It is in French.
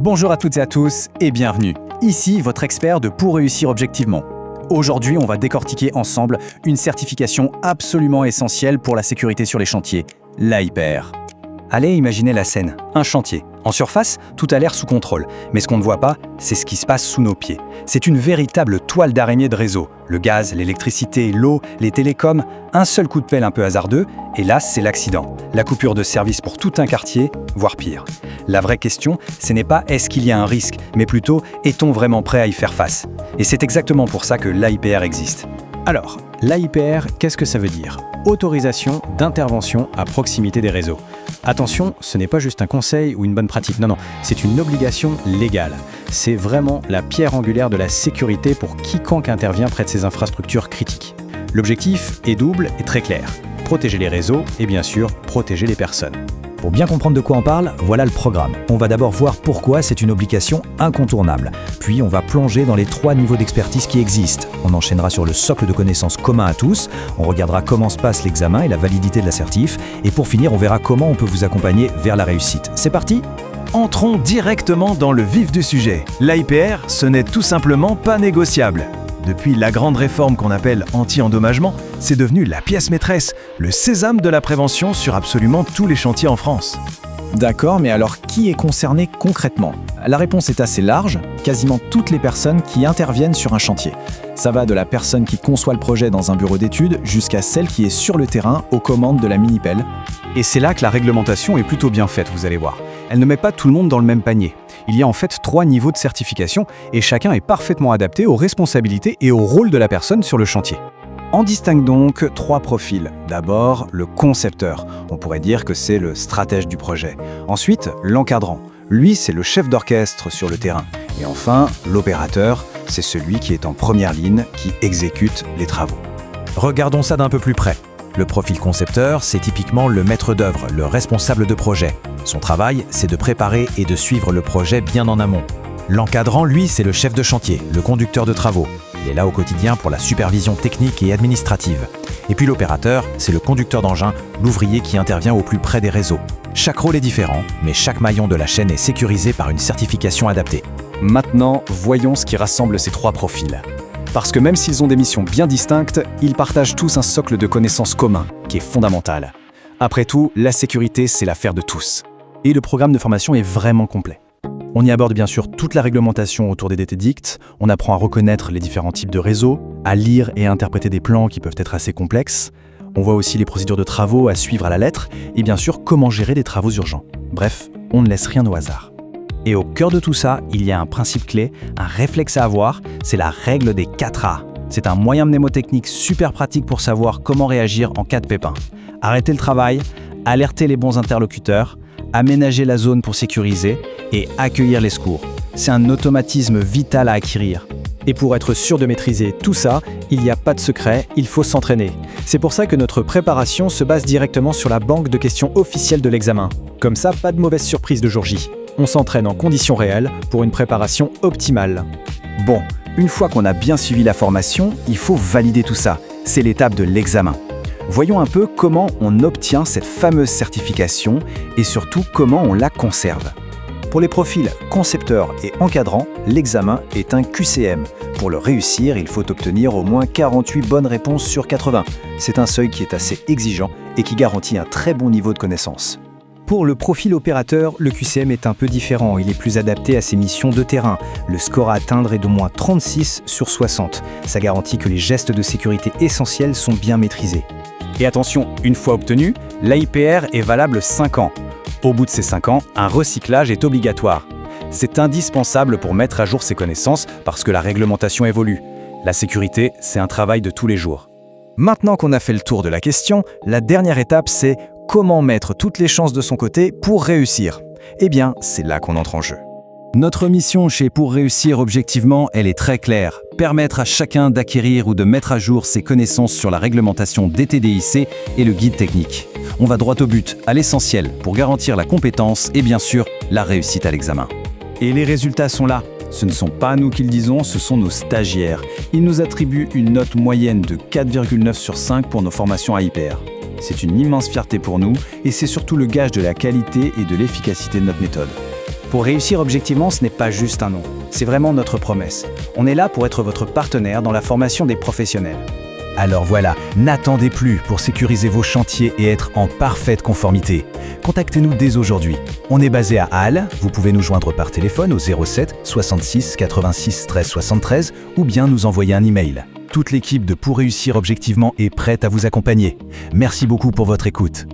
Bonjour à toutes et à tous et bienvenue. Ici, votre expert de Pour réussir objectivement. Aujourd'hui, on va décortiquer ensemble une certification absolument essentielle pour la sécurité sur les chantiers, l'AIPR. Allez, imaginez la scène, un chantier. En surface, tout a l'air sous contrôle, mais ce qu'on ne voit pas, c'est ce qui se passe sous nos pieds. C'est une véritable toile d'araignée de réseau. Le gaz, l'électricité, l'eau, les télécoms, un seul coup de pelle un peu hasardeux, et là, c'est l'accident. La coupure de service pour tout un quartier, voire pire. La vraie question, ce n'est pas est-ce qu'il y a un risque, mais plutôt est-on vraiment prêt à y faire face? Et c'est exactement pour ça que l'AIPR existe. Alors, l'AIPR, qu'est-ce que ça veut dire? Autorisation d'intervention à proximité des réseaux. Attention, ce n'est pas juste un conseil ou une bonne pratique, non, c'est une obligation légale. C'est vraiment la pierre angulaire de la sécurité pour quiconque intervient près de ces infrastructures critiques. L'objectif est double et très clair. Protéger les réseaux et bien sûr, protéger les personnes. Pour bien comprendre de quoi on parle, voilà le programme. On va d'abord voir pourquoi c'est une obligation incontournable. Puis on va plonger dans les 3 niveaux d'expertise qui existent. On enchaînera sur le socle de connaissances commun à tous. On regardera comment se passe l'examen et la validité de l'assertif. Et pour finir, on verra comment on peut vous accompagner vers la réussite. C'est parti ? Entrons directement dans le vif du sujet. L'AIPR, ce n'est tout simplement pas négociable. Depuis la grande réforme qu'on appelle anti-endommagement, c'est devenu la pièce maîtresse, le sésame de la prévention sur absolument tous les chantiers en France. D'accord, mais alors qui est concerné concrètement? La réponse est assez large, quasiment toutes les personnes qui interviennent sur un chantier. Ça va de la personne qui conçoit le projet dans un bureau d'études jusqu'à celle qui est sur le terrain aux commandes de la mini-pelle. Et c'est là que la réglementation est plutôt bien faite, vous allez voir. Elle ne met pas tout le monde dans le même panier. Il y a en fait 3 niveaux de certification et chacun est parfaitement adapté aux responsabilités et au rôle de la personne sur le chantier. On distingue donc 3 profils. D'abord, le concepteur. On pourrait dire que c'est le stratège du projet. Ensuite, l'encadrant. Lui, c'est le chef d'orchestre sur le terrain. Et enfin, l'opérateur, c'est celui qui est en première ligne, qui exécute les travaux. Regardons ça d'un peu plus près. Le profil concepteur, c'est typiquement le maître d'œuvre, le responsable de projet. Son travail, c'est de préparer et de suivre le projet bien en amont. L'encadrant, lui, c'est le chef de chantier, le conducteur de travaux. Il est là au quotidien pour la supervision technique et administrative. Et puis l'opérateur, c'est le conducteur d'engin, l'ouvrier qui intervient au plus près des réseaux. Chaque rôle est différent, mais chaque maillon de la chaîne est sécurisé par une certification adaptée. Maintenant, voyons ce qui rassemble ces 3 profils. Parce que même s'ils ont des missions bien distinctes, ils partagent tous un socle de connaissances commun, qui est fondamental. Après tout, la sécurité, c'est l'affaire de tous. Et le programme de formation est vraiment complet. On y aborde bien sûr toute la réglementation autour des DT-Dicts, on apprend à reconnaître les différents types de réseaux, à lire et à interpréter des plans qui peuvent être assez complexes. On voit aussi les procédures de travaux à suivre à la lettre, et bien sûr comment gérer des travaux urgents. Bref, on ne laisse rien au hasard. Et au cœur de tout ça, il y a un principe clé, un réflexe à avoir, c'est la règle des 4A. C'est un moyen mnémotechnique super pratique pour savoir comment réagir en cas de pépin. Arrêter le travail, alerter les bons interlocuteurs, aménager la zone pour sécuriser et accueillir les secours. C'est un automatisme vital à acquérir. Et pour être sûr de maîtriser tout ça, il n'y a pas de secret, il faut s'entraîner. C'est pour ça que notre préparation se base directement sur la banque de questions officielle de l'examen. Comme ça, pas de mauvaise surprise de jour J. On s'entraîne en conditions réelles pour une préparation optimale. Bon, une fois qu'on a bien suivi la formation, il faut valider tout ça. C'est l'étape de l'examen. Voyons un peu comment on obtient cette fameuse certification et surtout comment on la conserve. Pour les profils concepteurs et encadrants, l'examen est un QCM. Pour le réussir, il faut obtenir au moins 48 bonnes réponses sur 80. C'est un seuil qui est assez exigeant et qui garantit un très bon niveau de connaissance. Pour le profil opérateur, le QCM est un peu différent. Il est plus adapté à ses missions de terrain. Le score à atteindre est d'au moins 36 sur 60. Ça garantit que les gestes de sécurité essentiels sont bien maîtrisés. Et attention, une fois obtenu, l'AIPR est valable 5 ans. Au bout de ces 5 ans, un recyclage est obligatoire. C'est indispensable pour mettre à jour ses connaissances parce que la réglementation évolue. La sécurité, c'est un travail de tous les jours. Maintenant qu'on a fait le tour de la question, la dernière étape, c'est comment mettre toutes les chances de son côté pour réussir. Eh bien, c'est là qu'on entre en jeu. Notre mission chez Pour réussir objectivement, elle est très claire. Permettre à chacun d'acquérir ou de mettre à jour ses connaissances sur la réglementation DT-DIC et le guide technique. On va droit au but, à l'essentiel, pour garantir la compétence et bien sûr, la réussite à l'examen. Et les résultats sont là. Ce ne sont pas nous qui le disons, ce sont nos stagiaires. Ils nous attribuent une note moyenne de 4,9 sur 5 pour nos formations AIPR. C'est une immense fierté pour nous et c'est surtout le gage de la qualité et de l'efficacité de notre méthode. Pour réussir objectivement, ce n'est pas juste un nom, c'est vraiment notre promesse. On est là pour être votre partenaire dans la formation des professionnels. Alors voilà, n'attendez plus pour sécuriser vos chantiers et être en parfaite conformité. Contactez-nous dès aujourd'hui. On est basé à Halle, vous pouvez nous joindre par téléphone au 07 66 86 13 73 ou bien nous envoyer un email. Toute l'équipe de Pour réussir objectivement est prête à vous accompagner. Merci beaucoup pour votre écoute.